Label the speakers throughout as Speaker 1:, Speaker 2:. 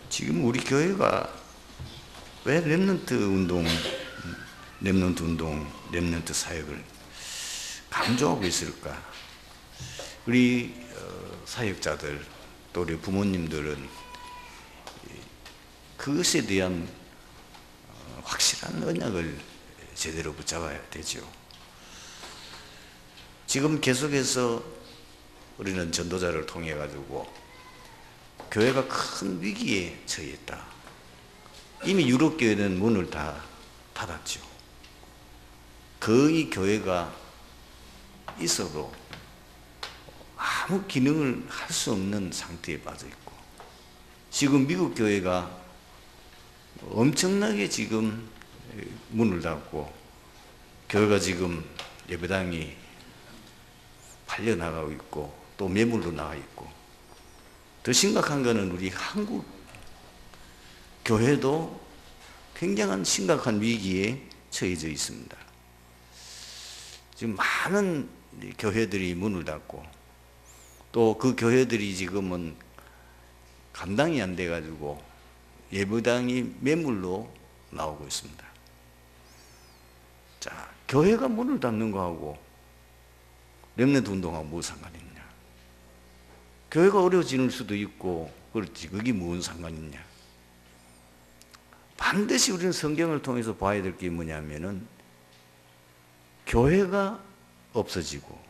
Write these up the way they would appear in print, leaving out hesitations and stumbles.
Speaker 1: 지금 우리 교회가 왜 렘넌트 운동, 렘넌트 사역을 강조하고 있을까? 우리 사역자들 또 우리 부모님들은 그것에 대한 확실한 언약을 제대로 붙잡아야 되죠. 지금 계속해서 우리는 전도자를 통해 가지고 교회가 큰 위기에 처했다. 이미 유럽 교회는 문을 다 닫았죠. 거의 교회가 있어도 아무 기능을 할 수 없는 상태에 빠져 있고, 지금 미국 교회가 엄청나게 지금 문을 닫고 교회가 지금 예배당이 팔려나가고 있고 또 매물로 나와 있고, 더 심각한 것은 우리 한국 교회도 굉장한 심각한 위기에 처해져 있습니다. 지금 많은 교회들이 문을 닫고 또 그 교회들이 지금은 감당이 안 돼가지고 예배당이 매물로 나오고 있습니다. 자, 교회가 문을 닫는 거하고 렘넌트 운동하고 무슨 상관이 있냐? 교회가 어려워질 수도 있고 그렇지, 그게 무슨 상관이 있냐? 반드시 우리는 성경을 통해서 봐야 될 게 뭐냐면은 교회가 없어지고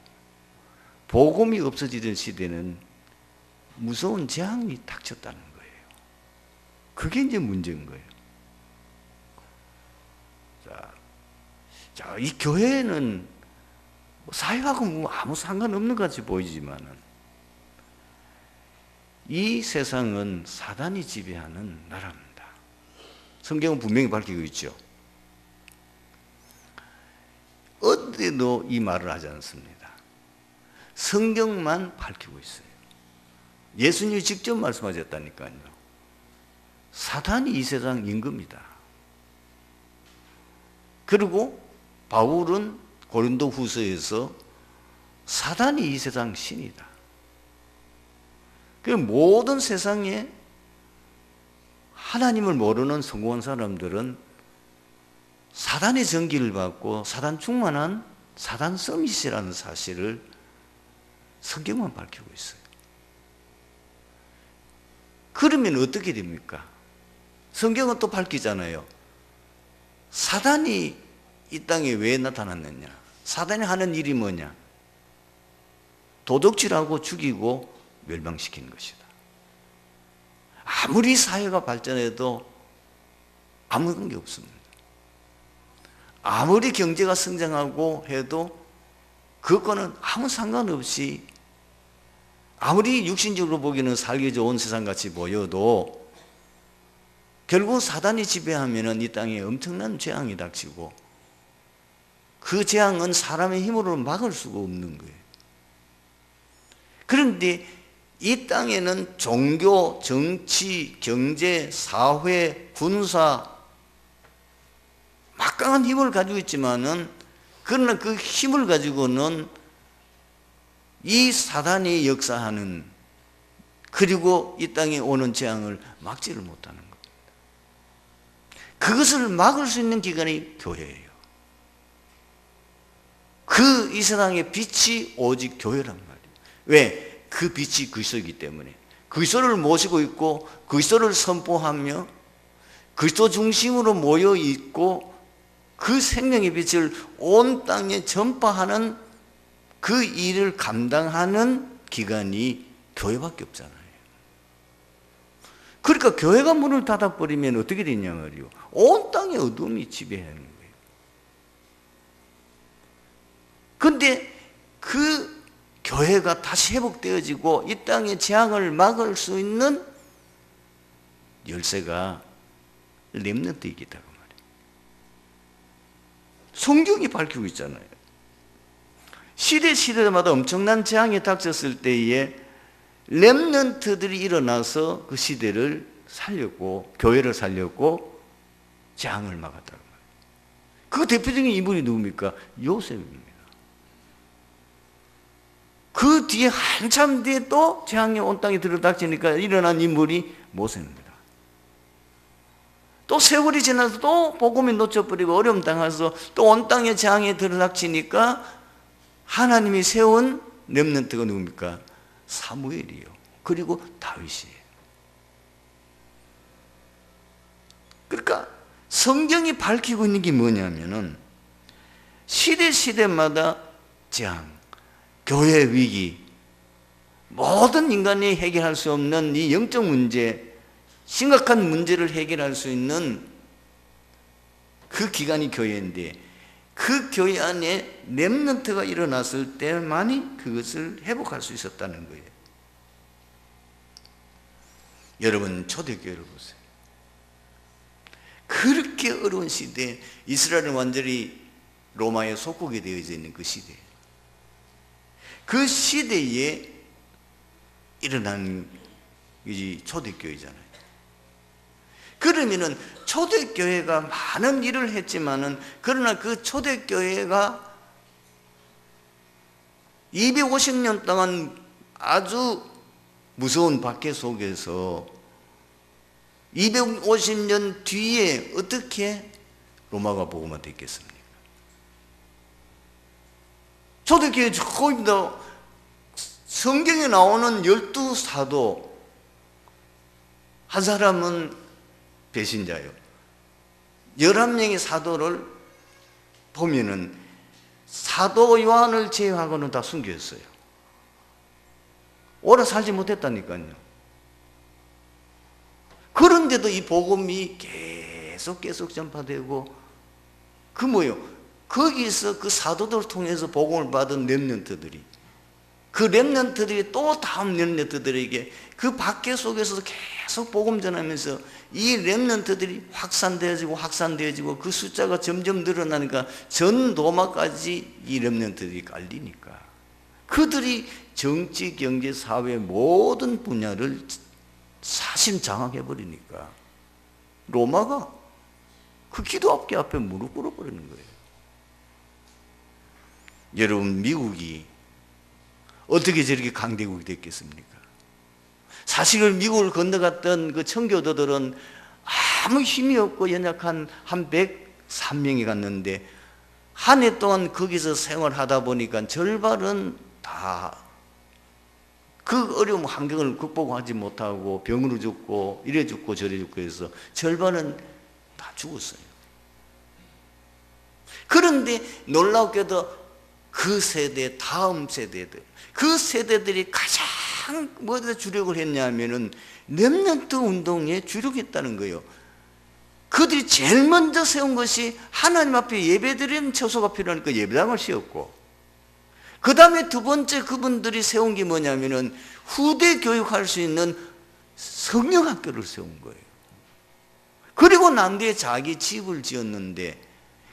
Speaker 1: 복음이 없어지던 시대는 무서운 재앙이 닥쳤다는 거예요. 그게 이제 문제인 거예요. 자, 이 교회는 사회하고 뭐 아무 상관없는 것 같이 보이지만은 이 세상은 사단이 지배하는 나라입니다. 성경은 분명히 밝히고 있죠. 어디도 이 말을 하지 않습니다. 성경만 밝히고 있어요. 예수님이 직접 말씀하셨다니까요. 사단이 이 세상 임금이다. 그리고 바울은 고린도 후서에서 사단이 이 세상 신이다. 그 모든 세상에 하나님을 모르는 성공한 사람들은 사단의 전기를 받고 사단 충만한 사단 서밋이라는 사실을 성경만 밝히고 있어요. 그러면 어떻게 됩니까? 성경은 또 밝히잖아요. 사단이 이 땅에 왜 나타났느냐? 사단이 하는 일이 뭐냐? 도둑질하고 죽이고 멸망시키는 것이다. 아무리 사회가 발전해도 아무 관계 없습니다. 아무리 경제가 성장하고 해도 그것과는 아무 상관없이, 아무리 육신적으로 보기에는 살기 좋은 세상같이 보여도 결국 사단이 지배하면 이 땅에 엄청난 재앙이 닥치고 그 재앙은 사람의 힘으로 막을 수가 없는 거예요. 그런데 이 땅에는 종교, 정치, 경제, 사회, 군사 막강한 힘을 가지고 있지만은, 그러나 그 힘을 가지고는 이 사단이 역사하는, 그리고 이 땅에 오는 재앙을 막지를 못하는 겁니다. 그것을 막을 수 있는 기관이 교회예요. 이 세상의 빛이 오직 교회란 말이에요. 왜? 그 빛이 그리스도이기 때문에. 그리스도를 모시고 있고 그리스도를 선포하며 그리스도 중심으로 모여 있고 그 생명의 빛을 온 땅에 전파하는 그 일을 감당하는 기관이 교회밖에 없잖아요. 그러니까 교회가 문을 닫아버리면 어떻게 되냐 말이요. 온 땅에 어둠이 지배하는 거예요. 그런데 그 교회가 다시 회복되어지고 이 땅의 재앙을 막을 수 있는 열쇠가 렘넌트이기 때문에 말이에요. 성경이 밝히고 있잖아요. 시대마다 엄청난 재앙이 닥쳤을 때에 렘넌트들이 일어나서 그 시대를 살렸고 교회를 살렸고 재앙을 막았다는 거예요. 그 대표적인 인물이 누굽니까? 요셉입니다. 그 뒤에 한참 뒤에 또 재앙이 온 땅에 들어닥치니까 일어난 인물이 모세입니다. 또 세월이 지나서 또 복음이 놓쳐버리고 어려움 당해서 또 온 땅의 재앙에 들어닥치니까 하나님이 세운 렘넌트가 누굽니까? 사무엘이요. 그리고 다윗이에요. 그러니까 성경이 밝히고 있는 게 뭐냐면은 시대마다 재앙, 교회 위기, 모든 인간이 해결할 수 없는 이 영적 문제, 심각한 문제를 해결할 수 있는 그 기관이 교회인데, 그 교회 안에 렘넌트가 일어났을 때만이 그것을 회복할 수 있었다는 거예요. 여러분, 초대교회를 보세요. 그렇게 어려운 시대에 이스라엘은 완전히 로마의 속국이 되어져 있는 그 시대, 그 시대에 일어난 초대교회잖아요. 그러면은 초대교회가 많은 일을 했지만은, 그러나 그 초대교회가 250년 동안 아주 무서운 박해 속에서 250년 뒤에 어떻게 로마가 복음화 됐겠습니까? 초대교회 거의 다 성경에 나오는 12사도, 한 사람은 배신자요. 11명의 사도를 보면은 사도 요한을 제외하고는 다 순교했어요. 오래 살지 못했다니까요. 그런데도 이 복음이 계속 전파되고, 그 뭐요? 거기서 그 사도들을 통해서 복음을 받은 렘넌트들이, 그 렘넌트들이 또 다음 렘넌트들에게 그 박해 속에서도 계속 복음 전하면서 이 렘넌트들이 확산되어지고 그 숫자가 점점 늘어나니까 전 로마까지 이 렘넌트들이 깔리니까 그들이 정치, 경제, 사회 모든 분야를 사실 장악해 버리니까 로마가 그 기도합기 앞에 무릎 꿇어버리는 거예요. 여러분, 미국이 어떻게 저렇게 강대국이 됐겠습니까? 사실 미국을 건너갔던 그 청교도들은 아무 힘이 없고 연약한 한 103명이 갔는데, 한 해 동안 거기서 생활하다 보니까 절반은 다 그 어려운 환경을 극복하지 못하고 병으로 죽고 이래 죽고 저래 죽고 해서 절반은 다 죽었어요. 그런데 놀랍게도 그 세대, 다음 세대들, 그 세대들이 가장 뭐에 주력을 했냐면은 렘넌트 운동에 주력했다는 거예요. 그들이 제일 먼저 세운 것이 하나님 앞에 예배드리는 처소가 필요하니까 예배당을 세웠고, 그 다음에 두 번째 그분들이 세운 게 뭐냐면은 후대 교육할 수 있는 성경학교를 세운 거예요. 그리고 난 뒤에 자기 집을 지었는데,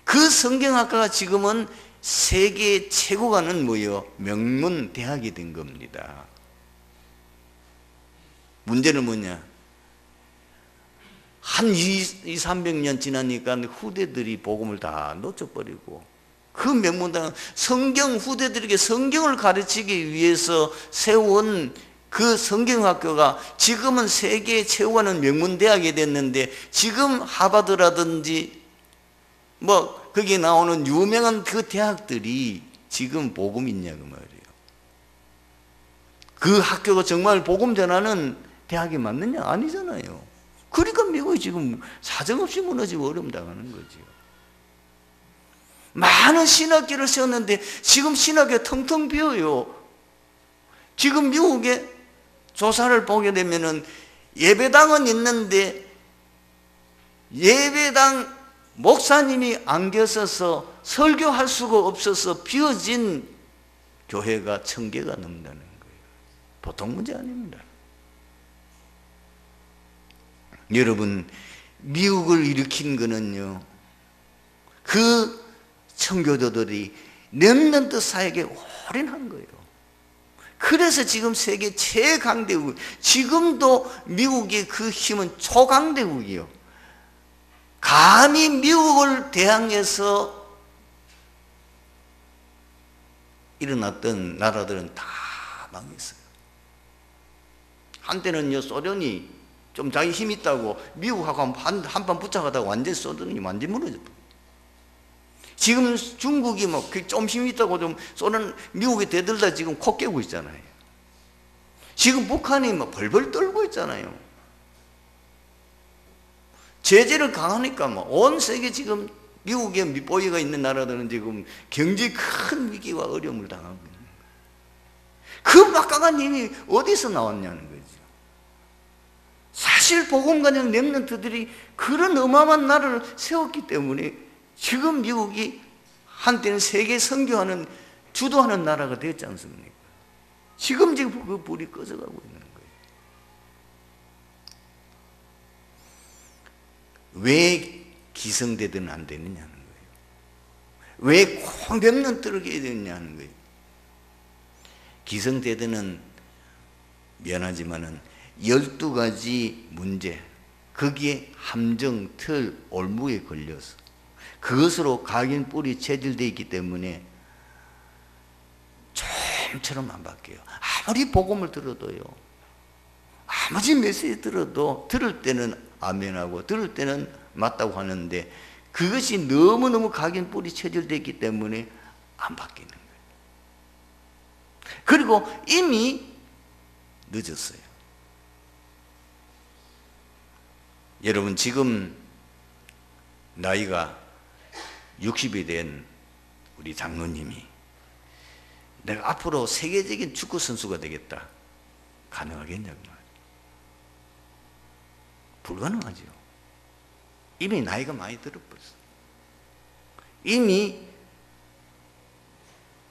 Speaker 1: 그 성경학과가 지금은 세계 최고 가는 뭐예요? 명문 대학이 된 겁니다. 문제는 뭐냐? 한 200-300년 지나니까 후대들이 복음을 다 놓쳐버리고, 그 명문당, 성경 후대들에게 성경을 가르치기 위해서 세운 그 성경학교가 지금은 세계 최고하는 명문대학이 됐는데, 지금 하버드라든지 뭐 거기에 나오는 유명한 그 대학들이 지금 복음 있냐 그 말이에요. 그 학교가 정말 복음 전하는 대학이 맞느냐? 아니잖아요. 그러니까 미국이 지금 사정없이 무너지고 어려움 당하는 거죠. 많은 신학교를 세웠는데 지금 신학교 텅텅 비어요. 지금 미국에 조사를 보게 되면은 예배당은 있는데 예배당 목사님이 안 계셔서 설교할 수가 없어서 비어진 교회가 1000개가 넘는다는 거예요. 보통 문제 아닙니다. 여러분, 미국을 일으킨 거는요, 그 청교도들이 렘넌트 사역에 올인한 거예요. 그래서 지금 세계 최강대국, 지금도 미국의 그 힘은 초강대국이에요. 감히 미국을 대항해서 일어났던 나라들은 다 망했어요. 한때는요, 소련이 좀 자기 힘 있다고 미국하고 한판 붙잡아다가 완전히 쏘더니 완전히 무너져. 지금 중국이 뭐 좀 힘 있다고 좀 쏘는 미국에 대들다 지금 코 깨고 있잖아요. 지금 북한이 뭐 벌벌 떨고 있잖아요. 제재를 강하니까 뭐 온 세계 지금 미국에 밑보이가 있는 나라들은 지금 굉장히 큰 위기와 어려움을 당하고 있는 거예요. 그 막강한 힘이 어디서 나왔냐는 거죠. 사실 복음가정 렘넌트들이 그런 어마어마한 나라를 세웠기 때문에 지금 미국이 한때는 세계 선교하는 주도하는 나라가 되었지 않습니까? 지금 그 불이 꺼져가고 있는 거예요. 왜 기성대들은 안 되느냐는 거예요. 왜 꼭 렘넌트를 해야 되느냐는 거예요. 기성대들은 미안하지만은 12가지 문제, 거기에 함정, 틀, 올무에 걸려서 그것으로 각인 뿌리 체질되어 있기 때문에 좀처럼 안 바뀌어요. 아무리 복음을 들어도요, 아무리 메시지 들어도 들을 때는 아멘하고 들을 때는 맞다고 하는데 그것이 너무너무 각인 뿌리 체질되어 있기 때문에 안 바뀌는 거예요. 그리고 이미 늦었어요. 여러분, 지금 나이가 60이 된 우리 장로님이 내가 앞으로 세계적인 축구 선수가 되겠다, 가능하겠냐고 말이에요. 불가능하죠. 이미 나이가 많이 들어버렸어. 이미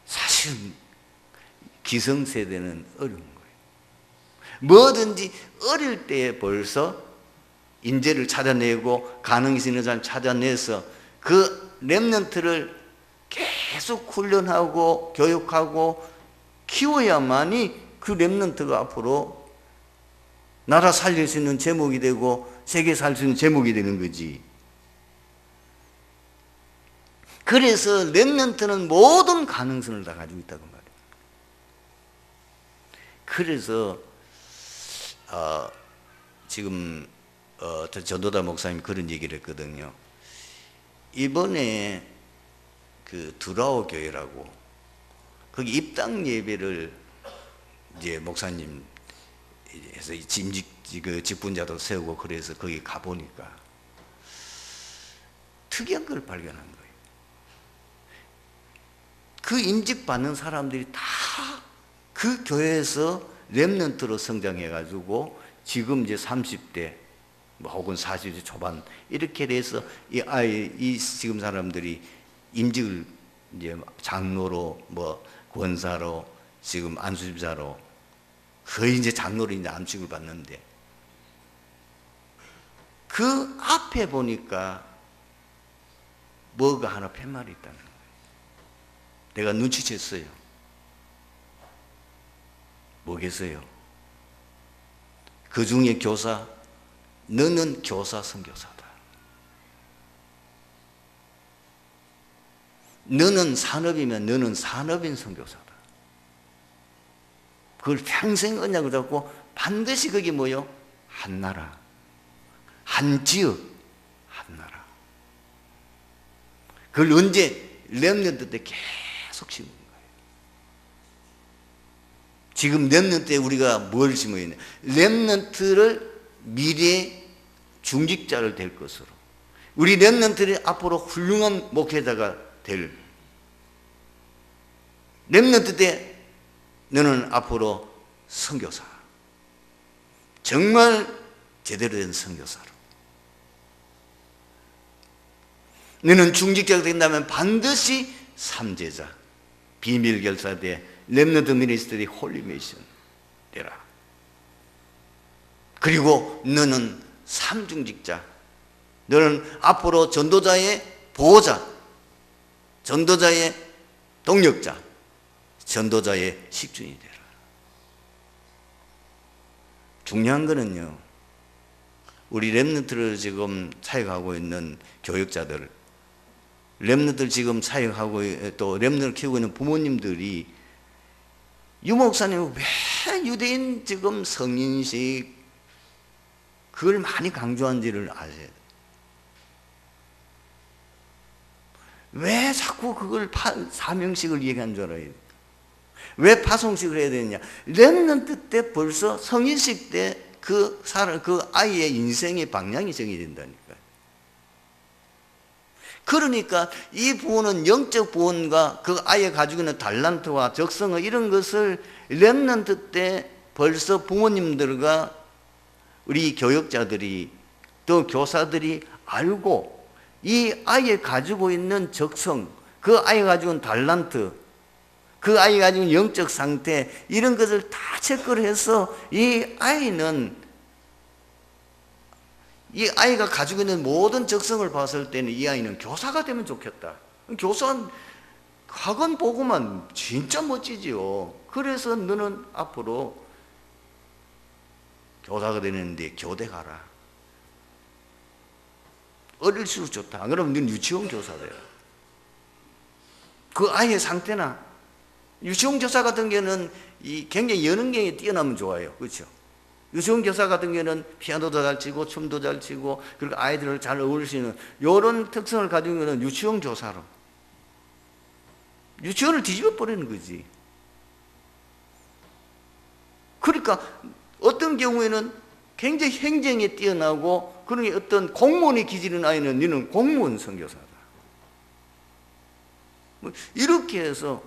Speaker 1: 사실 기성세대는 어려운 거예요. 뭐든지 어릴 때 벌써 인재를 찾아내고 가능성 있는 사람 찾아내서 그 렘넌트를 계속 훈련하고 교육하고 키워야만이 그 렘넌트가 앞으로 나라 살릴 수 있는 제목이 되고 세계 살 수 있는 제목이 되는 거지. 그래서 렘넌트는 모든 가능성을 다 가지고 있다고 말이에요. 그래서 지금 전도다 목사님이 그런 얘기를 했거든요. 이번에 그 두라오 교회라고 거기 입당 예배를 이제 목사님 해서 그 직분자도 세우고 그래서 거기 가보니까 특이한 걸 발견한 거예요. 그 임직 받는 사람들이 다 그 교회에서 렘넌트로 성장해가지고 지금 이제 30대 혹은 40대 초반 이렇게 돼서 이 지금 사람들이 임직을 이제 장로로 뭐 권사로 지금 안수집사로 거의 이제 장로로 이제 안식을 받는데 그 앞에 보니까 뭐가 하나 팻말이 있다는 거예요. 내가 눈치챘어요. 뭐겠어요? 그 중에 교사, 너는 교사 선교사다. 너는 산업이면 너는 산업인 선교사다. 그걸 평생 언약을 잡고 반드시 그게 뭐요? 한 나라, 한 지역, 한 나라. 그걸 언제? 렘넌트 때 계속 심은 거예요. 지금 렘넌트 때 우리가 뭘 심어야 되냐? 렘넌트를 미래 중직자를 될 것으로, 우리 렘넌트들이 앞으로 훌륭한 목회자가 될, 렘넌트 때 너는 앞으로 선교사, 정말 제대로 된 선교사로, 너는 중직자가 된다면 반드시 삼제자, 비밀결사대, 렘넌트 미니스트리 홀리메이션 되라. 그리고 너는 삼중직자, 너는 앞으로 전도자의 보호자, 전도자의 동력자, 전도자의 식준이 되라. 중요한 거는요, 우리 렘넌트를 지금 사역하고 있는 교육자들, 렘넌트를 지금 사역하고 또 렘넌트를 키우고 있는 부모님들이 유 목사님 왜 유대인 지금 성인식 그걸 많이 강조한지를 아셔야 돼요. 왜 자꾸 그걸 사명식을 얘기한 줄 알아요? 왜 파송식을 해야 되느냐? 렘넌트 때 벌써 성인식 때 그 아이의 인생의 방향이 정해진다니까요. 그러니까 이 부분은 영적 부분과 그 아이가 가지고 있는 달란트와 적성어 이런 것을 렘넌트 때 벌써 부모님들과 우리 교육자들이 또 교사들이 알고 이 아이가 가지고 있는 적성, 그 아이가 가지고 있는 달란트, 그 아이가 가지고 있는 영적 상태 이런 것을 다 체크를 해서 이 아이가 가지고 있는 모든 적성을 봤을 때는 이 아이는 교사가 되면 좋겠다. 교사 학원 보고만 진짜 멋지지요. 그래서 너는 앞으로 교사가 되는데 교대 가라. 어릴수록 좋다. 그럼 너는 유치원 교사 돼요. 그 아이의 상태나 유치원 교사 같은 경우는 굉장히 예능경이 뛰어나면 좋아요. 그렇죠? 유치원 교사 같은 경우는 피아노도 잘 치고 춤도 잘 치고 그리고 아이들을 잘 어울릴 수 있는 이런 특성을 가지고 있는 유치원 교사로 유치원을 뒤집어 버리는 거지. 그러니까 어떤 경우에는 굉장히 행정에 뛰어나고 그런 어떤 공무원의 기질인 아이는 너는 공무원 선교사다. 이렇게 해서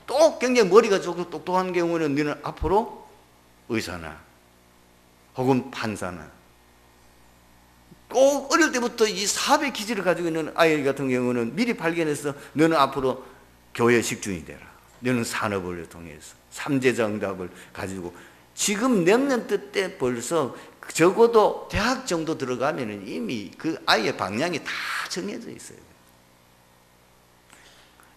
Speaker 1: 또 굉장히 머리가 좋고 똑똑한 경우는 너는 앞으로 의사나 혹은 판사나 꼭 어릴 때부터 이 사업의 기질을 가지고 있는 아이 같은 경우는 미리 발견해서 너는 앞으로 교회 식중이 되라. 너는 산업을 통해서 삼재자 응답을 가지고 지금 렘넌트 때 벌써 적어도 대학 정도 들어가면 이미 그 아이의 방향이 다 정해져 있어요.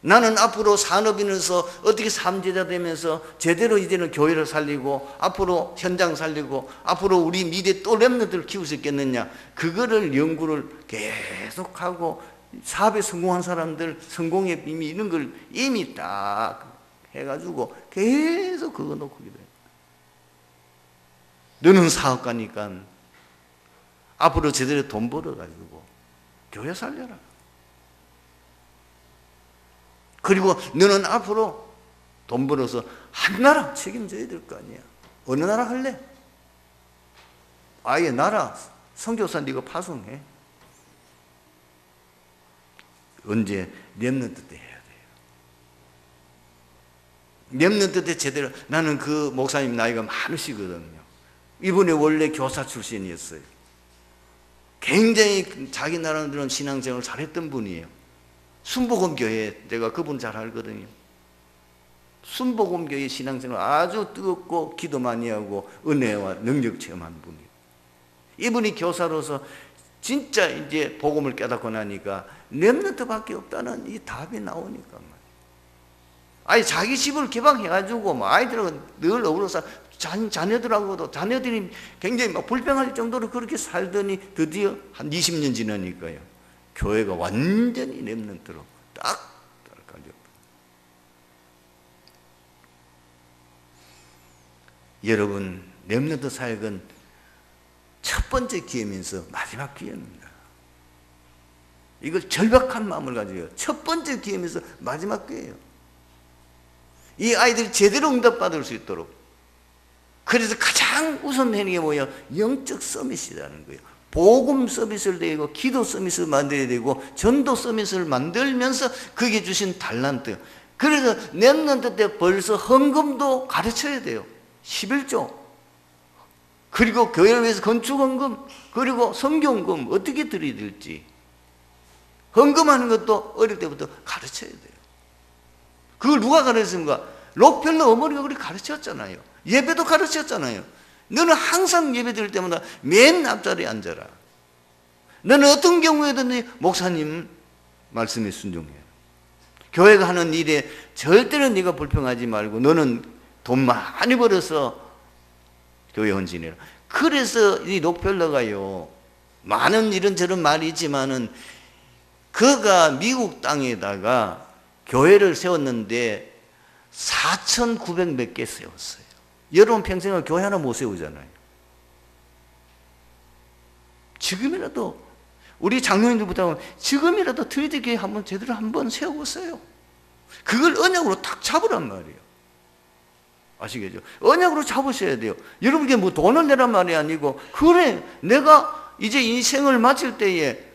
Speaker 1: 나는 앞으로 산업인으로서 어떻게 삼재자 되면서 제대로 이제는 교회를 살리고 앞으로 현장 살리고 앞으로 우리 미래 또 렘넌트를 키울 수 있겠느냐, 그거를 연구를 계속하고 사업에 성공한 사람들 성공의 비밀 이런 걸 이미 딱 해가지고 계속 그거 놓고 기도해요. 너는 사업가니까 앞으로 제대로 돈 벌어가지고 교회 살려라. 그리고 너는 앞으로 돈 벌어서 한 나라 책임져야 될 거 아니야. 어느 나라 할래? 아예 나라 선교사 네가 파송해. 언제? 렘넌트 때 해야 돼요. 렘넌트 때 제대로. 나는 그 목사님 나이가 많으시거든요. 이분이 원래 교사 출신이었어요. 굉장히 자기 나름대로 신앙생활을 잘했던 분이에요. 순복음교회, 제가 그분 잘 알거든요. 순복음교회 신앙생활 아주 뜨겁고 기도 많이 하고 은혜와 능력 체험한 분이에요. 이분이 교사로서 진짜 이제 복음을 깨닫고 나니까 렘넌트밖에 없다는 이 답이 나오니까 말이에요. 아니 자기 집을 개방해가지고 뭐 아이들하고 늘 어우러서 자녀들하고도 자녀들이 굉장히 막 불평할 정도로 그렇게 살더니 드디어 한 20년 지나니까요. 교회가 완전히 렘넌트로 딱 깔려. 여러분, 렘넌트 사역은 첫 번째 기회면서 마지막 기회입니다. 이걸 절박한 마음을 가지고요. 첫 번째 기회면서 마지막 기회예요. 이 아이들이 제대로 응답받을 수 있도록. 그래서 가장 우선되는 게 뭐예요? 영적 서밋이라는 거예요. 복음 서비스를 내고 기도 서비스를 만들어야 되고 전도 서비스를 만들면서 그게 주신 달란트. 그래서 렘넌트 때 벌써 헌금도 가르쳐야 돼요. 11조. 그리고 교회를 위해서 건축헌금, 그리고 성경금 어떻게 드려야 될지. 헌금하는 것도 어릴 때부터 가르쳐야 돼요. 그걸 누가 가르쳤습니까? 록펠러 어머니가 그렇게 가르쳤잖아요. 예배도 가르쳤잖아요. 너는 항상 예배 드릴 때마다 맨 앞자리에 앉아라. 너는 어떤 경우에든 목사님 말씀에 순종해. 교회가 하는 일에 절대로 네가 불평하지 말고 너는 돈 많이 벌어서 교회 헌신해라. 그래서 이 록펠러가요, 많은 이런저런 말이 있지만은 그가 미국 땅에다가 교회를 세웠는데 4,900 몇 개 세웠어요. 여러분 평생을 교회 하나 못 세우잖아요. 지금이라도 우리 장로님들보다 지금이라도 트위드교회 한번 제대로 한번 세워보세요. 그걸 언약으로 딱 잡으란 말이에요. 아시겠죠? 언약으로 잡으셔야 돼요. 여러분께 뭐 돈을 내란 말이 아니고, 그래 내가 이제 인생을 마칠 때에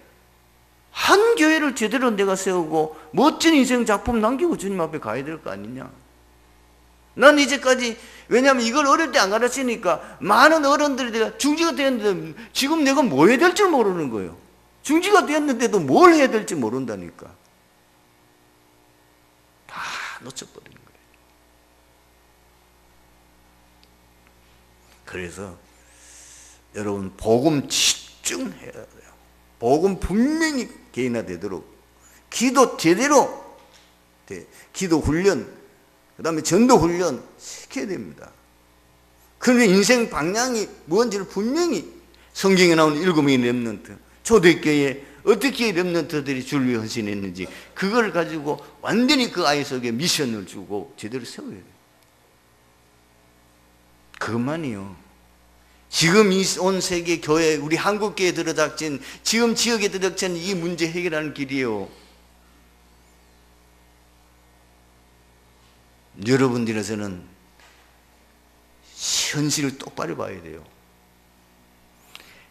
Speaker 1: 한 교회를 제대로 내가 세우고 멋진 인생 작품 남기고 주님 앞에 가야 될 거 아니냐. 난 이제까지, 왜냐하면 이걸 어릴 때 안 가르치니까 많은 어른들이 내가 중지가 되었는데 지금 내가 뭐 해야 될지 모르는 거예요. 중지가 되었는데도 뭘 해야 될지 모른다니까. 다 놓쳐버린 거예요. 그래서 여러분 복음 집중해야 돼요. 복음 분명히 개인화되도록 기도 제대로 기도 훈련, 그 다음에 전도 훈련 시켜야 됩니다. 그런데 인생 방향이 뭔지를 분명히 성경에 나오는 7명의 렘넌트, 초대교회에 어떻게 렘넌트들이 주를 위해 헌신했는지 그걸 가지고 완전히 그 아이 속에 미션을 주고 제대로 세워야 돼요. 그것만이요. 지금 이 온 세계 교회, 우리 한국교회에 들어닥친, 지금 지역에 들어닥친 이 문제 해결하는 길이에요. 여러분들에서는 현실을 똑바로 봐야 돼요.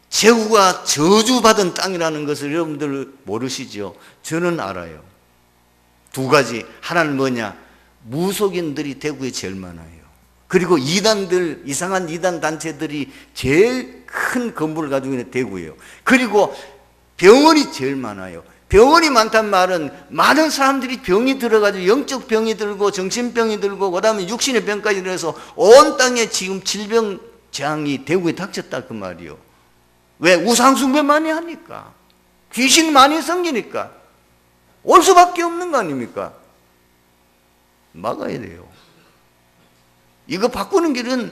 Speaker 1: 제후가 저주받은 땅이라는 것을 여러분들 모르시죠? 저는 알아요. 두 가지. 하나는 뭐냐? 무속인들이 대구에 제일 많아요. 그리고 이단들, 이상한 이단 단체들이 제일 큰 건물을 가지고 있는 대구예요. 그리고 병원이 제일 많아요. 병원이 많단 말은 많은 사람들이 병이 들어가지고 영적 병이 들고 정신병이 들고 그다음에 육신의 병까지 들어서 온 땅에 지금 질병 재앙이 대구에 닥쳤다 그 말이요. 왜? 우상숭배 많이 하니까, 귀신 많이 생기니까 올 수밖에 없는 거 아닙니까? 막아야 돼요. 이거 바꾸는 길은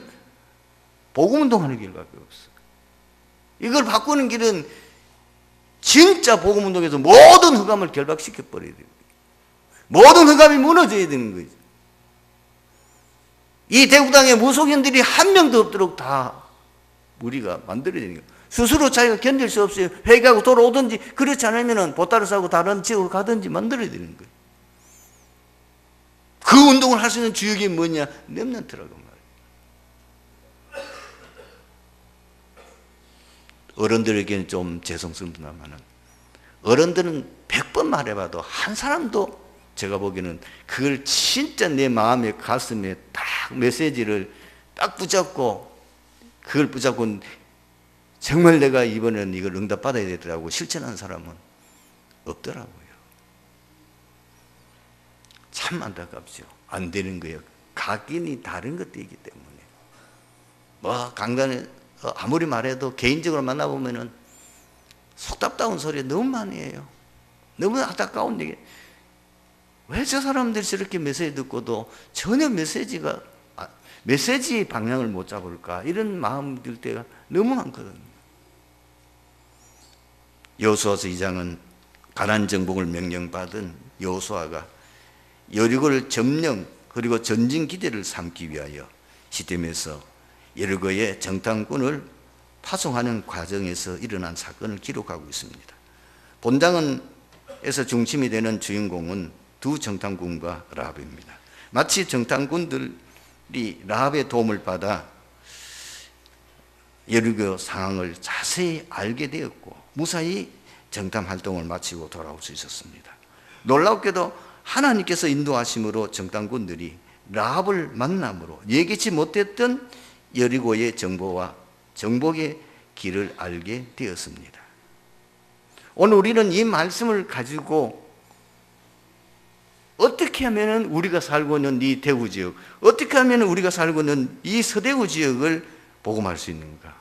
Speaker 1: 복음운동하는 길밖에 없어요. 이걸 바꾸는 길은 진짜 복음운동에서 모든 흑암을 결박시켜버려야 돼요. 모든 흑암이 무너져야 되는 거죠. 이 대구 땅에 무속인들이 한 명도 없도록 다 우리가 만들어야 되는 거예요. 스스로 자기가 견딜 수 없어요. 회개하고 돌아오든지, 그렇지 않으면 보따리 싸고 다른 지역으로 가든지 만들어야 되는 거예요. 그 운동을 할 수 있는 주역이 뭐냐? 렘넌트라고 말이에요. 어른들에게는 좀 죄송스럽습니다만 어른들은 100번 말해봐도 한 사람도 제가 보기에는 그걸 진짜 내 마음에 가슴에 딱 메시지를 딱 붙잡고, 그걸 붙잡고 정말 내가 이번에는 이걸 응답받아야 되더라고 실천한 사람은 없더라고요. 참 안타깝죠. 안 되는 거예요. 각인이 다른 것들이기 때문에. 뭐 강단에 아무리 말해도 개인적으로 만나보면은 속답다운 소리 너무 많이 해요. 너무 안타까운 얘기. 왜 저 사람들이 저렇게 메시지 듣고도 전혀 메시지 방향을 못 잡을까, 이런 마음 들 때가 너무 많거든요. 여호수아서 2장은 가나안 정복을 명령받은 여호수아가 여리고를 점령, 그리고 전진 기대를 삼기 위하여 시딤에서 여리고의 정탐꾼을 파송하는 과정에서 일어난 사건을 기록하고 있습니다. 본장에서 중심이 되는 주인공은 두 정탐꾼과 라합입니다. 마치 정탐꾼들이 라합의 도움을 받아 여리고 상황을 자세히 알게 되었고 무사히 정탐 활동을 마치고 돌아올 수 있었습니다. 놀랍게도 하나님께서 인도하심으로 정탐꾼들이 라합을 만남으로 예기치 못했던 여리고의 정보와 정복의 길을 알게 되었습니다. 오늘 우리는 이 말씀을 가지고 어떻게 하면 우리가 살고 있는 이 대구 지역, 어떻게 하면 우리가 살고 있는 이 서대구 지역을 복음할 수 있는가?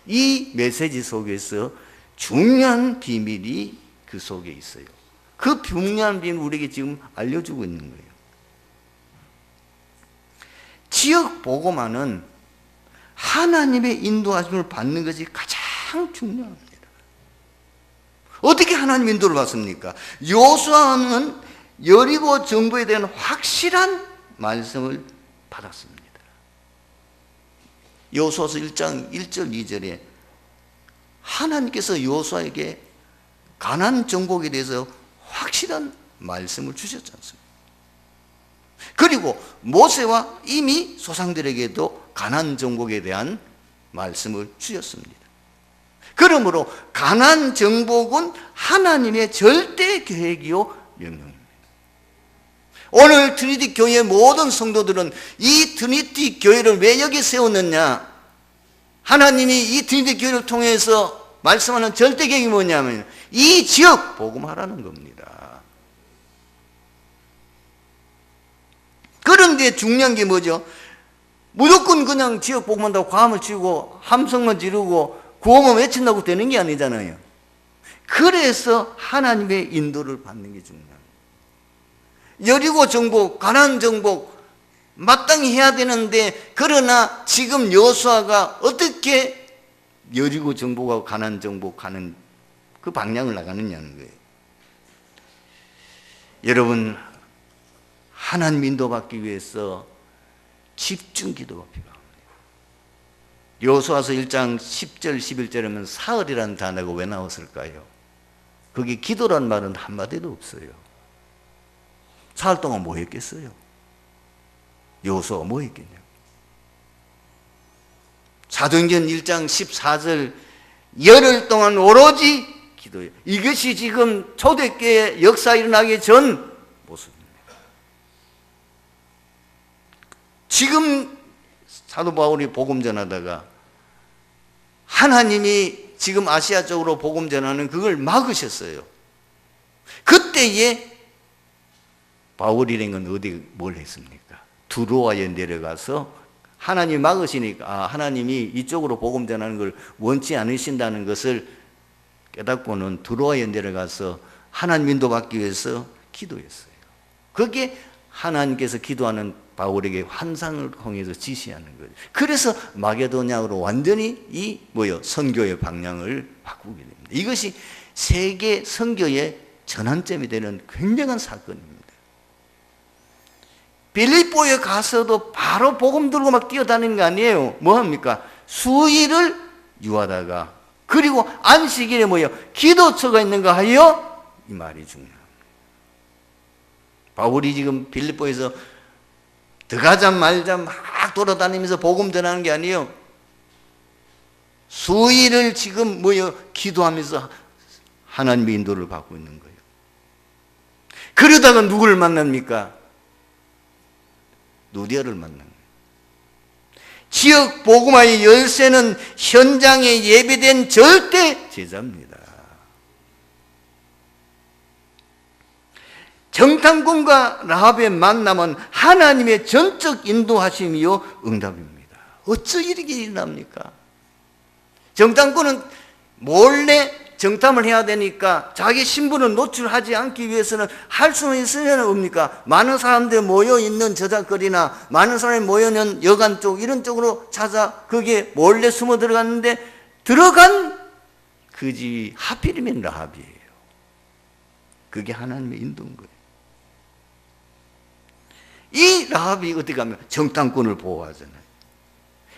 Speaker 1: 이 메시지 속에서 중요한 비밀이 그 속에 있어요. 그 중요한 비밀을 우리에게 지금 알려주고 있는 거예요. 지역 복음화는 하나님의 인도하심을 받는 것이 가장 중요합니다. 어떻게 하나님 인도를 받습니까? 여호수아는 여리고 정부에 대한 확실한 말씀을 받았습니다. 여호수아서 1장 1절 2절에 하나님께서 여호수아에게 가나안 정복에 대해서 확실한 말씀을 주셨지 않습니까? 그리고 모세와 이미 조상들에게도 가나안 정복에 대한 말씀을 주셨습니다. 그러므로 가나안 정복은 하나님의 절대 계획이요 명령입니다. 오늘 트리니티 교회의 모든 성도들은 이 트리니티 교회를 왜 여기 세웠느냐? 하나님이 이 트리니티 교회를 통해서 말씀하는 절대 계획이 뭐냐면 이 지역 복음하라는 겁니다. 그런데 중요한 게 뭐죠? 무조건 그냥 지역 복음한다고 과음을 치고 함성만 지르고 구호만 외친다고 되는 게 아니잖아요. 그래서 하나님의 인도를 받는 게 중요합니다. 여리고 정복, 가나안 정복 마땅히 해야 되는데, 그러나 지금 여호수아가 어떻게 여리고 정복하고 가나안 정복하는 그 방향을 나가느냐는 거예요. 여러분, 하나님 인도받기 위해서 집중 기도가 필요합니다. 여호수아서 1장 10절 11절에 보면 사흘이라는 단어가 왜 나왔을까요? 거기 기도란 말은 한마디도 없어요. 사흘 동안 뭐 했겠어요? 여호수아가 뭐 했겠냐고. 사도행전 1장 14절 열흘 동안 오로지 기도해요. 이것이 지금 초대교회 역사 일어나기 전 모습입니다. 지금 사도 바울이 복음 전하다가 하나님이 지금 아시아 쪽으로 복음 전하는 그걸 막으셨어요. 그때에 바울이라는 건 어디 뭘 했습니까? 두로아에 내려가서 하나님이 막으시니까 하나님이 이쪽으로 복음 전하는 걸 원치 않으신다는 것을 깨닫고는 두로아에 내려가서 하나님 인도받기 위해서 기도했어요. 그게 하나님께서 기도하는 바울에게 환상을 통해서 지시하는 거죠. 그래서 마게도냐로 완전히 선교의 방향을 바꾸게 됩니다. 이것이 세계 선교의 전환점이 되는 굉장한 사건입니다. 빌립보에 가서도 바로 복음 들고 막 뛰어다니는 거 아니에요. 뭐합니까? 수일을 유하다가, 그리고 안식일에 기도처가 있는가 하여, 이 말이 중요합니다. 바울이 지금 빌립보에서 들어가자 말자 막 돌아다니면서 복음 전하는 게 아니에요. 수일을 지금 기도하면서 하나님의 인도를 받고 있는 거예요. 그러다가 누구를 만납니까? 누디아를 만난 거예요. 지역 복음화의 열쇠는 현장에 예비된 절대 제자입니다. 정탐꾼과 라합의 만남은 하나님의 전적 인도하심이요 응답입니다. 어찌 이렇게 일어납니까? 정탐꾼은 몰래 정탐을 해야 되니까 자기 신분을 노출하지 않기 위해서는 할 수는 있으면 뭡니까? 많은 사람들 모여있는 저작거리나 많은 사람이 모여있는 여관 쪽 이런 쪽으로 찾아 거기에 몰래 숨어 들어갔는데, 들어간 그 집이 하필이면 라합이에요. 그게 하나님의 인도인 거예요. 이 라합이 어떻게 하면 정탐꾼을 보호하잖아요.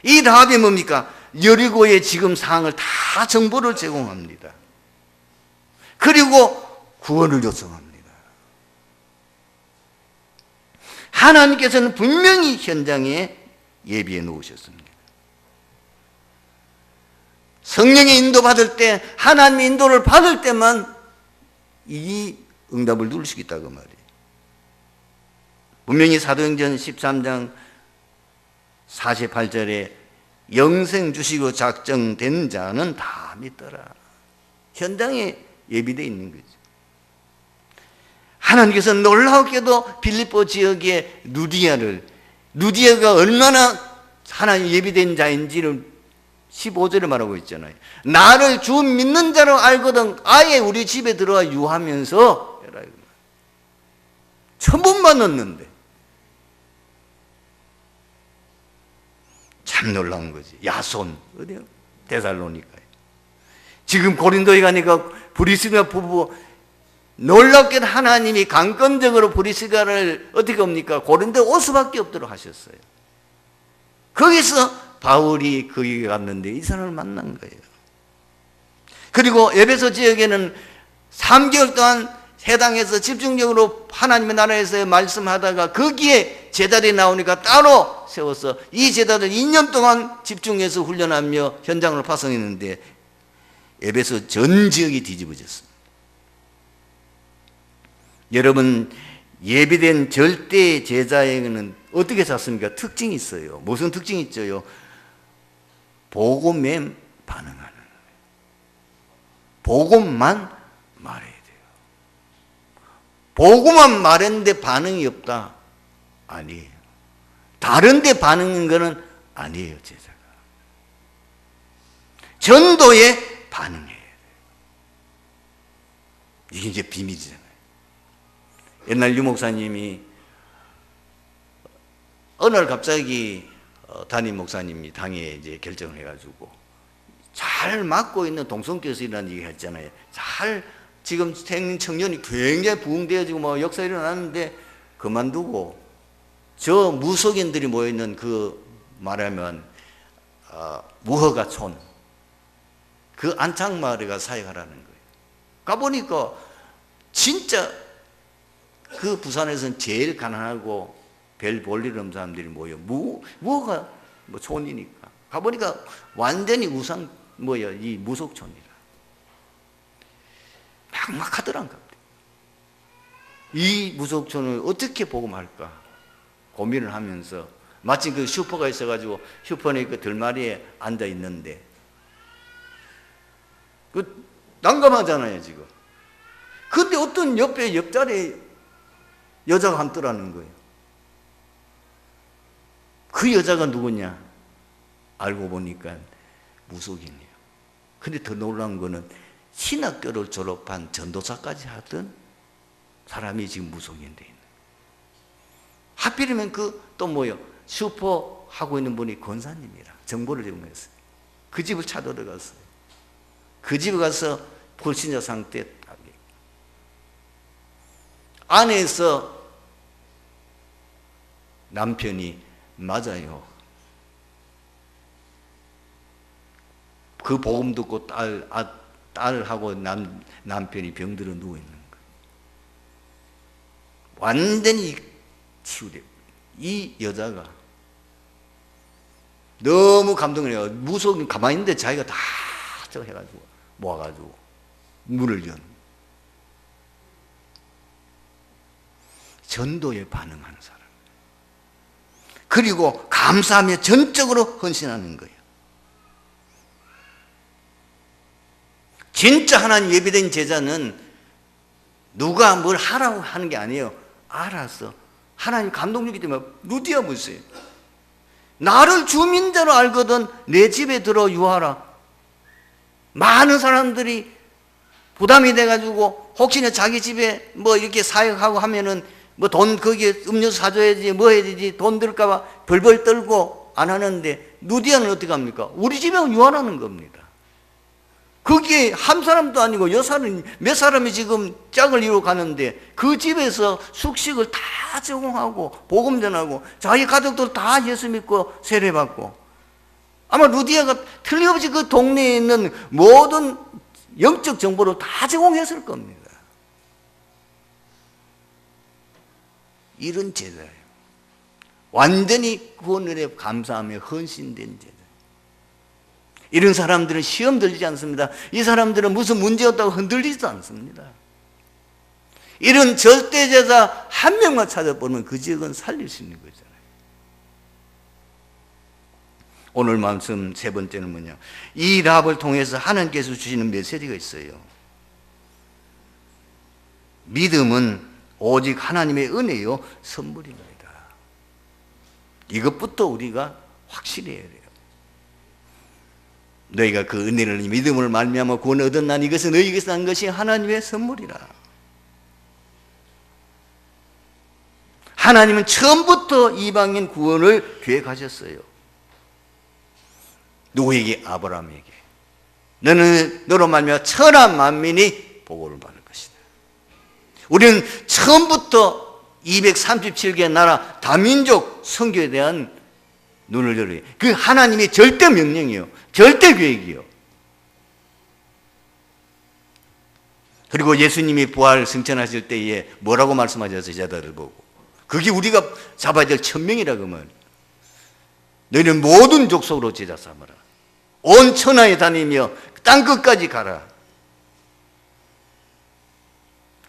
Speaker 1: 이 라합이 뭡니까? 여리고의 지금 상황을 다 정보를 제공합니다. 그리고 구원을 요청합니다. 하나님께서는 분명히 현장에 예비해 놓으셨습니다. 성령의 인도받을 때, 하나님의 인도를 받을 때만 이 응답을 누릴 수 있다고 말이에요. 분명히 사도행전 13장 48절에 영생 주시고 작정된 자는 다 믿더라. 현장에 예비되어 있는 거죠. 하나님께서 놀랍게도 빌립보 지역의 누디아가 얼마나 하나님 예비된 자인지를 15절에 말하고 있잖아요. 나를 주 믿는 자로 알거든 아예 우리 집에 들어와 유하면서 해라. 천번만 넣는데 참 놀라운 거지. 야손 어디요? 데살로니카에. 지금 고린도에 가니까 브리스가 부부, 놀랍게도 하나님이 강권적으로 브리스가를 어떻게 합니까? 고린도에 올 수밖에 없도록 하셨어요. 거기서 바울이 거기 갔는데 이 사람을 만난 거예요. 그리고 에베소 지역에는 3개월 동안 해당해서 집중적으로 하나님의 나라에서 말씀하다가 거기에 제자들이 나오니까 따로 세워서 이 제자들 2년 동안 집중해서 훈련하며 현장을 파송했는데 에베소 전 지역이 뒤집어졌습니다. 여러분, 예비된 절대 제자에게는 어떻게 잡습니까? 특징이 있어요. 무슨 특징이 있죠? 복음에 반응하는 거예요. 복음만 말해야 돼요. 복음만 말했는데 반응이 없다? 아니에요. 다른 데 반응인 거는 아니에요, 제자가. 전도에 반응해야 돼요. 이게 이제 비밀이잖아요. 옛날 유 목사님이 어느 날 갑자기 담임 목사님이 당에 이제 결정을 해가지고 잘 맡고 있는 동성교에서 일어난 얘기 했잖아요. 잘 지금 청년이 굉장히 부흥되어지고 뭐 역사 일어나는데 그만두고 저 무속인들이 모여있는 그 말하면 무허가촌 그 안창마을에 가 사역하라는 거예요. 가보니까 진짜 그 부산에서는 제일 가난하고 별 볼일 없는 사람들이 모여 무허가 뭐 촌이니까 가보니까 완전히 이 무속촌이라 막막하더란 겁니다. 이 무속촌을 어떻게 복음할까 고민을 하면서 마침 그 슈퍼가 있어가지고 슈퍼에 그 들마리에 앉아 있는데 그 난감하잖아요 지금. 근데 어떤 옆자리에 여자가 앉더라는 거예요. 그 여자가 누구냐 알고 보니까 무속인이에요. 근데 더 놀라운 거는 신학교를 졸업한 전도사까지 하던 사람이 지금 무속인 돼 있는 거예요. 하필이면 또 뭐요? 슈퍼 하고 있는 분이 권사님이라 정보를 제공했어요. 그 집을 찾아들어갔어요. 그 집에 가서 불신자 상태 안에서 남편이 맞아요. 그 복음 듣고 딸하고 남편이 병들어 누워 있는 거예요. 완전히 치유돼요. 이 여자가 너무 감동을 해요. 무속인 가만히 있는데 자기가 다 저거 해가지고 모아가지고 문을 연. 전도에 반응하는 사람. 그리고 감사하며 전적으로 헌신하는 거예요. 진짜 하나님 예비된 제자는 누가 뭘 하라고 하는 게 아니에요. 알아서 하나님 감동 주기 때문에 루디아 보세요. 나를 주민자로 알거든 내 집에 들어 유하라. 많은 사람들이 부담이 돼가지고 혹시나 자기 집에 뭐 이렇게 사역하고 하면은 뭐 돈 거기에 음료수 사줘야지 뭐 해야 되지 돈 들까봐 벌벌 떨고 안 하는데 루디아는 어떻게 합니까? 우리 집에 유하라는 겁니다. 거기에 한 사람도 아니고 몇 사람이 지금 짝을 이루어 가는데 그 집에서 숙식을 다 제공하고 복음 전하고 자기 가족들 다 예수 믿고 세례받고 아마 루디아가 틀림없이 그 동네에 있는 모든 영적 정보를 다 제공했을 겁니다. 이런 제자예요. 완전히 구원에 감사하며 헌신된 제자. 이런 사람들은 시험 들리지 않습니다. 이 사람들은 무슨 문제였다고 흔들리지도 않습니다. 이런 절대 제자 한 명만 찾아보면 그 지역은 살릴 수 있는 거잖아요. 오늘 말씀 세 번째는 뭐냐? 이 라합을 통해서 하나님께서 주시는 메시지가 있어요. 믿음은 오직 하나님의 은혜요 선물입니다. 이것부터 우리가 확실히 해야 돼요. 너희가 그 은혜를 믿음을 말미암아 구원을 얻은 난 이것은 너희에게서 난 것이 하나님의 선물이라. 하나님은 처음부터 이방인 구원을 계획하셨어요. 누구에게? 아브라함에게. 너는 너로 말미암아 천한 만민이 복을 받을 것이다. 우리는 처음부터 237개 나라 다민족 선교에 대한 눈을 열어요. 그 하나님의 절대 명령이요. 절대 계획이요. 그리고 예수님이 부활 승천하실 때에 뭐라고 말씀하셨어요? 제자들을 보고. 그게 우리가 잡아야 될 천명이라 그 말. 너희는 모든 족속으로 제자 삼아라. 온 천하에 다니며 땅 끝까지 가라.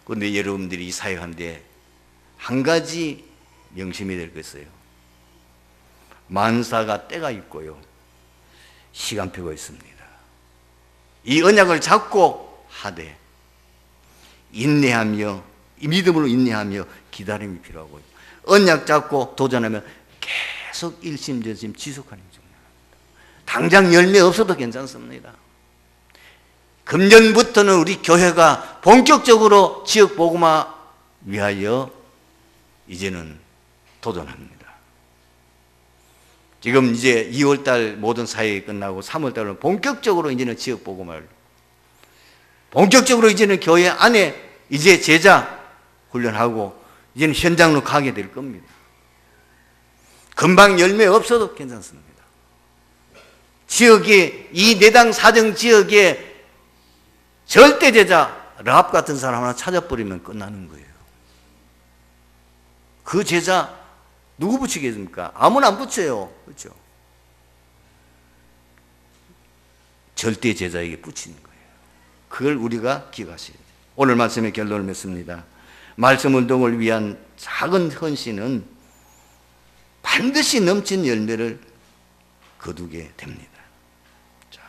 Speaker 1: 그런데 여러분들이 사역하는데 한 가지 명심이 될 것이에요. 만사가 때가 있고요, 시간표가 있습니다. 이 언약을 잡고 하되 인내하며, 믿음으로 인내하며 기다림이 필요하고요, 언약 잡고 도전하면 계속 일심전심 지속하는 게 중요합니다. 당장 열매 없어도 괜찮습니다. 금년부터는 우리 교회가 본격적으로 지역 복음화 위하여 이제는 도전합니다. 지금 이제 2월달 모든 사역이 끝나고 3월달은 본격적으로 이제는 지역 복음화를, 본격적으로 이제는 교회 안에 이제 제자 훈련하고 이제는 현장으로 가게 될 겁니다. 금방 열매 없어도 괜찮습니다. 지역에, 이 내당 사정 지역에 절대 제자 라합 같은 사람 하나 찾아버리면 끝나는 거예요. 그 제자 누구 붙이겠습니까? 아무나 안 붙여요. 그렇죠? 절대 제자에게 붙이는 거예요. 그걸 우리가 기억하셔야 돼요. 오늘 말씀의 결론을 맺습니다. 말씀 운동을 위한 작은 헌신은 반드시 넘친 열매를 거두게 됩니다. 자,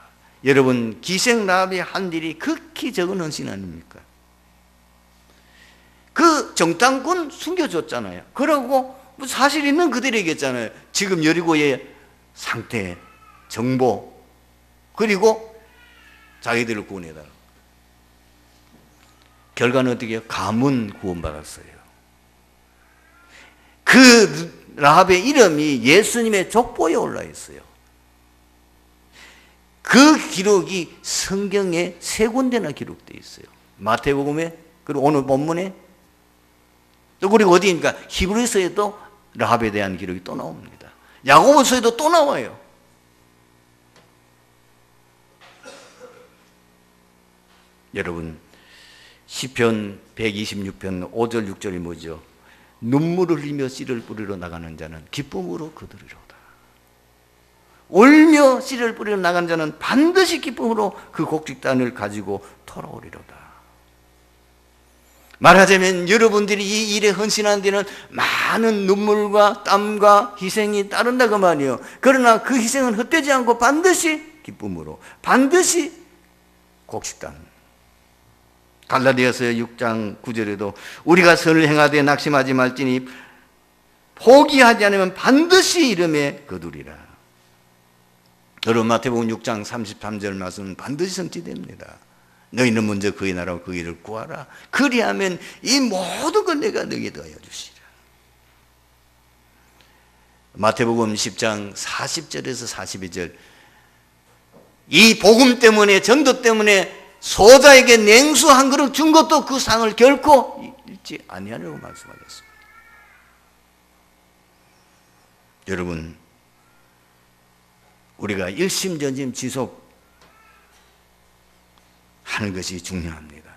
Speaker 1: 여러분, 기생 라합이 한 일이 극히 적은 헌신 아닙니까? 그 정탐꾼 숨겨줬잖아요. 그러고 사실 있는 그대로 얘기했잖아요. 지금 여리고의 상태, 정보, 그리고 자기들을 구원해달라. 결과는 어떻게 해요? 가문 구원받았어요. 그 라합의 이름이 예수님의 족보에 올라 있어요. 그 기록이 성경에 3군데나 기록되어 있어요. 마태복음에, 그리고 오늘 본문에, 또 그리고 어디입니까? 히브리서에도 라합에 대한 기록이 또 나옵니다. 야고보서에도 또 나와요. 여러분, 시편 126편 5절 6절이 뭐죠? 눈물을 흘리며 씨를 뿌리러 나가는 자는 기쁨으로 거두리로다. 울며 씨를 뿌리러 나가는 자는 반드시 기쁨으로 그 곡식단을 가지고 돌아오리로다. 말하자면 여러분들이 이 일에 헌신하는 데는 많은 눈물과 땀과 희생이 따른다 그 말이에요. 그러나 그 희생은 헛되지 않고 반드시 기쁨으로, 반드시 곡식단. 갈라디아서 6장 9절에도 우리가 선을 행하되 낙심하지 말지니 포기하지 않으면 반드시 이름에 거두리라. 여러분, 마태복음 6장 33절 말씀은 반드시 성취됩니다. 너희는 먼저 그의 나라와 그 일을 구하라. 그리하면 이 모든 걸 내가 너희에게 더하여 주시리라. 마태복음 10장 40절에서 42절, 이 복음 때문에, 전도 때문에 소자에게 냉수 한 그릇 준 것도 그 상을 결코 잃지 아니하려고 말씀하셨습니다. 여러분, 우리가 일심전심 지속하는 것이 중요합니다.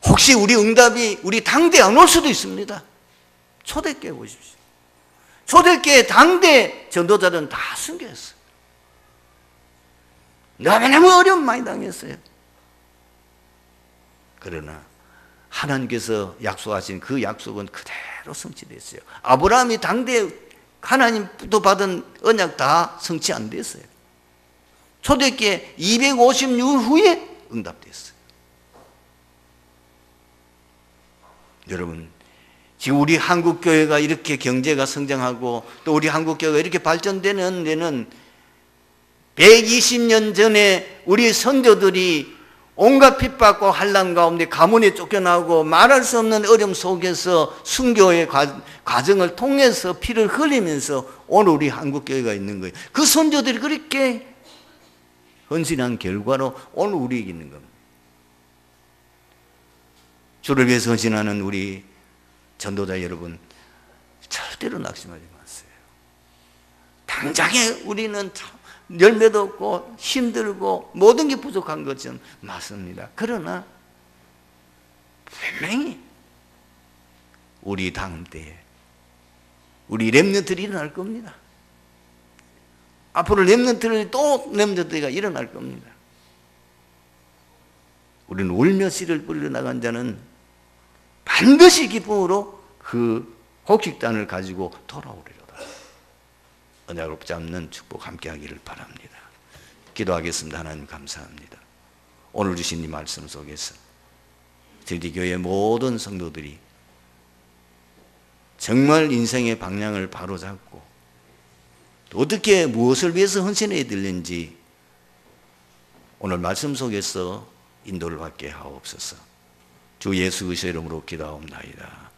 Speaker 1: 혹시 우리 응답이 우리 당대 안 올 수도 있습니다. 초대교회 보십시오. 초대교회 당대 전도자들은 다 숨겼어요. 너무너무 어려움 많이 당했어요. 그러나 하나님께서 약속하신 그 약속은 그대로 성취됐어요. 아브라함이 당대 하나님도 받은 언약 다 성취 안 됐어요. 초대교회 250년 후에 응답됐어요. 여러분, 지금 우리 한국교회가 이렇게 경제가 성장하고 또 우리 한국교회가 이렇게 발전되는 데는 120년 전에 우리 선조들이 온갖 핍박과 환난 가운데 가문에 쫓겨나고 말할 수 없는 어려움 속에서 순교의 과정을 통해서 피를 흘리면서 오늘 우리 한국교회가 있는 거예요. 그 선조들이 그렇게 헌신한 결과로 오늘 우리에게 있는 겁니다. 주를 위해서 헌신하는 우리 전도자 여러분, 절대로 낙심하지 마세요. 당장에 우리는 열매도 없고 힘들고 모든 게 부족한 것은 맞습니다. 그러나 분명히 우리 다음 때에 우리 렘넌트들이 일어날 겁니다. 앞으로 또 렘넌트가 일어날 겁니다. 우리는 울며 씨를 뿌리러 나간 자는 반드시 기쁨으로 그 곡식단을 가지고 돌아오리로다. 언약을 붙잡는 축복 함께 하기를 바랍니다. 기도하겠습니다. 하나님 감사합니다. 오늘 주신 이 말씀 속에서 저희 교회 모든 성도들이 정말 인생의 방향을 바로잡고 또 어떻게 무엇을 위해서 헌신해야 되는지 오늘 말씀 속에서 인도를 받게 하옵소서. 주 예수 그리스도의 이름으로 기도하옵나이다.